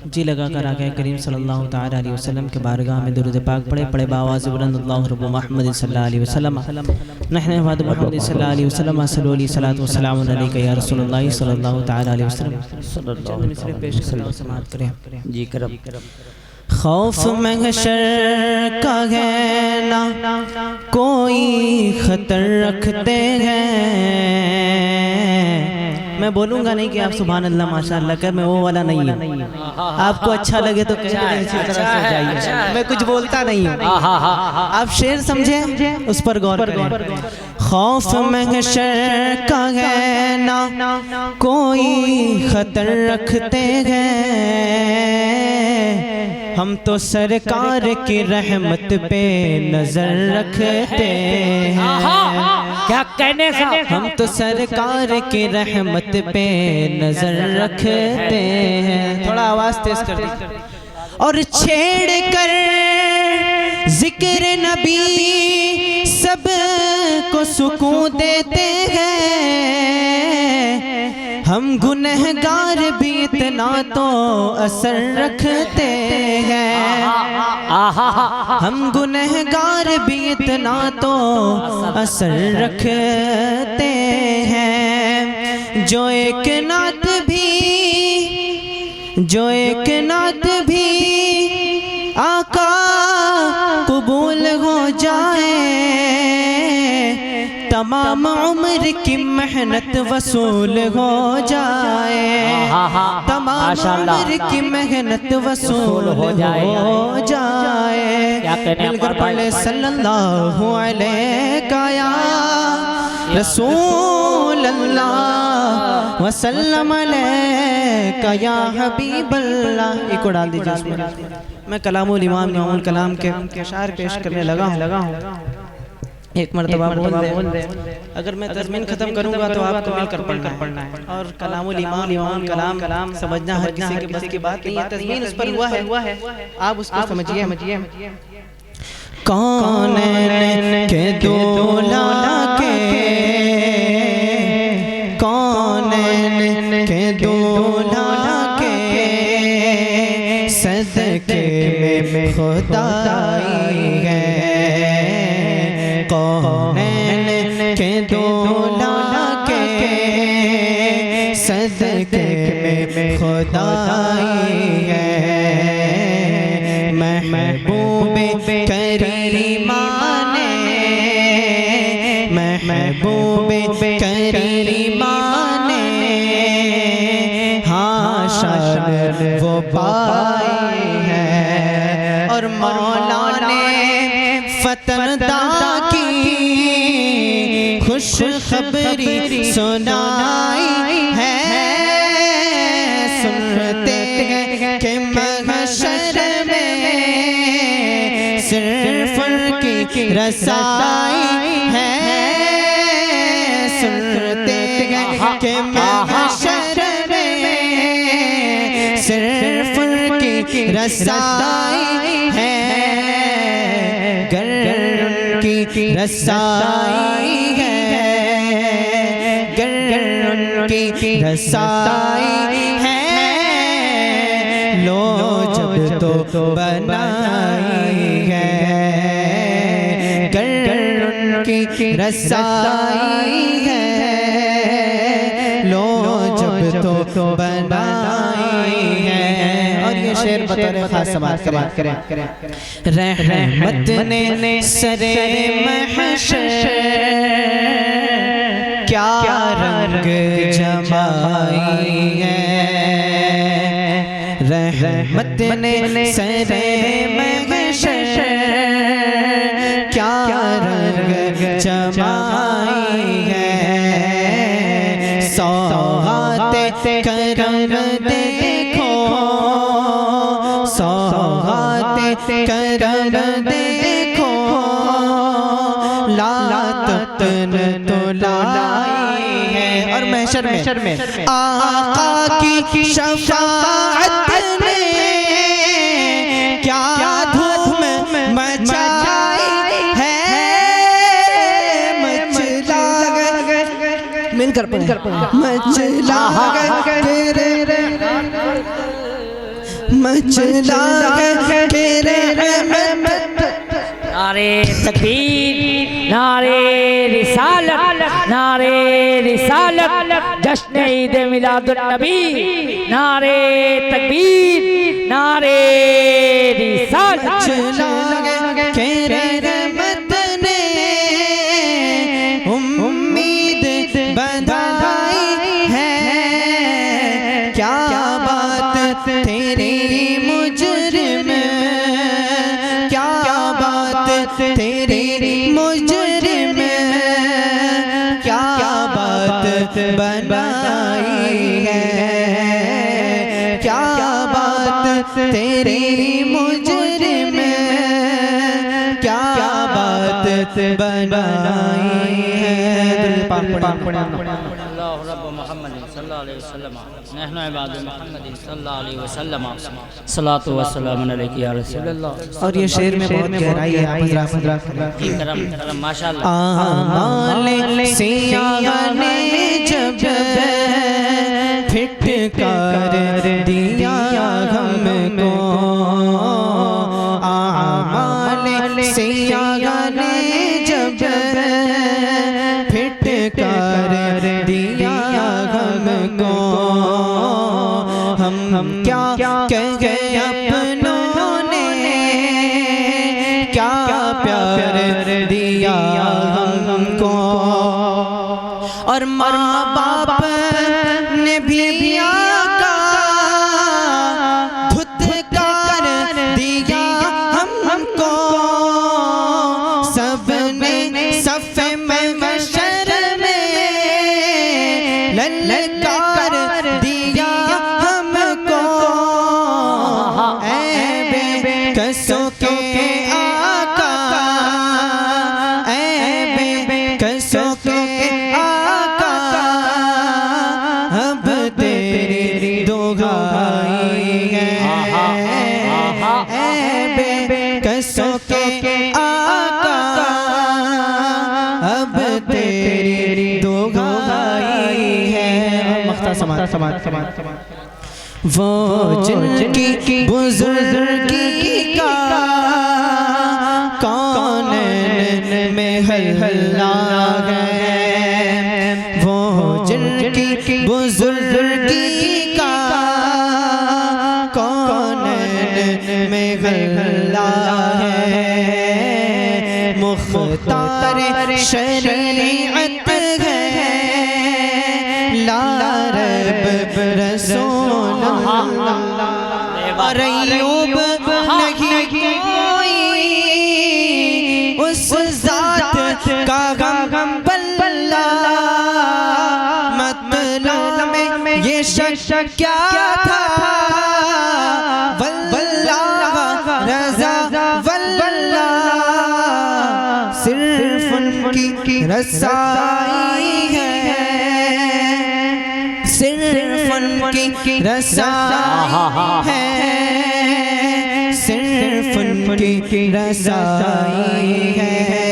جی لگا کر آقا کریم صلی اللہ تعالی علیہ وسلم کے بارگاہ میں درود پاک پڑھے باواز بلند اللہ رب محمد صلی اللہ علیہ وسلم نحن بعد محمد صلی اللہ علیہ وسلم صلی اللہ علیہ صلاۃ والسلام علیک یا رسول اللہ صلی اللہ تعالی علیہ وسلم چند مصرے پیش کریں سماعت کریں جی کرم خوف محشر کا ہے نہ کوئی خطر رکھتے ہیں میں بولوں گا نہیں کہ آپ سبحان اللہ ماشاءاللہ کہ میں وہ والا نہیں ہوں آپ کو اچھا لگے تو کہتے ہیں اسی طرح سے جائیے میں کچھ بولتا نہیں ہوں آپ شعر سمجھیں اس پر غور کریں خوف محشر کا ہے نہ کوئی خطر رکھتے ہیں ہم تو سرکار کی رحمت پہ نظر رکھتے ہیں کیا کہنے کا ہم تو سرکار کی رحمت پہ نظر رکھتے ہیں تھوڑا آواز تیز کر دی اور چھیڑ کر ذکر نبی سب کو سکون دیتے ہیں ہم گنہگار بھی اتنا تو اثر رکھتے ہیں ہم گنہگار بھی اتنا تو اثر رکھتے ہیں جو ایک نعت بھی آقا قبول ہو جائے تمام عمر کی محنت وصول ہو جائے تمام عمر کی محنت وصول ہو جائے مل کر پڑھے صلی اللہ علیہ یا رسول اللہ وسلم علیہ یا حبیب اللہ ایک کو ڈال دیجئے اس میں کلام الامام امام الکلام کے اشعار پیش کرنے لگا ہوں ایک مرتبہ بول دے اگر میں تضمین ختم کروں گا تو آپ کو مل کر پڑھنا ہے اور کلام الامام امام الکلام سمجھنا ہر کسی کے بس کی بات نہیں ہے تضمین اس پر ہوا ہے آپ اس کو سمجھیے کونین کے دولا کے کونین کے دولا کے صدقے میں خدائی ہے کونین کے دولا کے صدقے میں خدائی ہے محبوب کریمان محبوب کریمان ہاں شان وہ پائی ہے اور مولا نے فتن دا کی خوش خبری سنائی ہے سنتے ہیں کہ محشر میں صرف ان کی رسائی ہے سنتے ہیں کہ محشر میں صرف ان کی رسائی ہے گر ان کی رسائی ہے گر ان کی رسائی ہے لو جب تو بنائی ہے گر ان کی رسائی ہے لو جب تو بنائی ہے اور یہ شعر بطور خاص سماعت کریں رحمت نے سر محشر کیا رنگ جمائی ہے رحمت نے سر محشر کیا رنگ جمائی ہے سوغات کرم دیکھو سوغات کرم دیکھو لاتن تو لائی ہے اور محشر میں آقا کی شفاعت نے کیا دھوم مچائی ہے مل کر پڑھیں مچلا تیرے مچلا ہے تیرے رحمت نعرے تکبیر نعرے رسالت نعرے رسالت جشن عید میلاد النبی نعرے تکبیر نعرے رسالت مچلا ہے تیرے رحمت نے امید بدائی ہے کیا بات تیری مجرم کیا بات تیری مجرم کیا بات بنائی ہے کیا بات تیری مجرم کیا بات بنائی ہے اللہ رب محمد صلی اللہ علیہ وسلم نحن عباد محمد صلی اللہ علیہ وسلم صلاۃ و سلام علیک یا رسول اللہ. اور یہ شعر میں بہت گہرائی ہے. آپ حضرات کرم کرم ماشاءاللہ. آمال سیاہ نے جب پھٹ کر دیا ہم کو آمال سیاہ نے جب پھٹ کر دیا ہم کو ہم کیا کہہ گئے اپنوں نے کیا پیار دیا ہم کو اور ماں باپ نے بھی آقا دھتکار دیا ہم کو سب نے صف محشر میں للکار دیا ہم کو اے بے کسوں کے آقا اے بے کسوں کے آقا اب تیری دعائی ہے اے بے کسوں کے آقا اب تیری دعائی ہے. وہ جن کی بزرگی کا کونین میں حلہ ہے وہ جن کی بزرگی کا کونین میں حلہ ہے مختار شریعت ہے لا رب رسول اور ایوب نہیں کوئی اس ذات کا غم بلا مطلب میں یہ شک کیا تھا واللہ رضا واللہ صرف ان کی رسائی ہے صرف ان کی رسائی ہے صرف ان کی رسائی ہے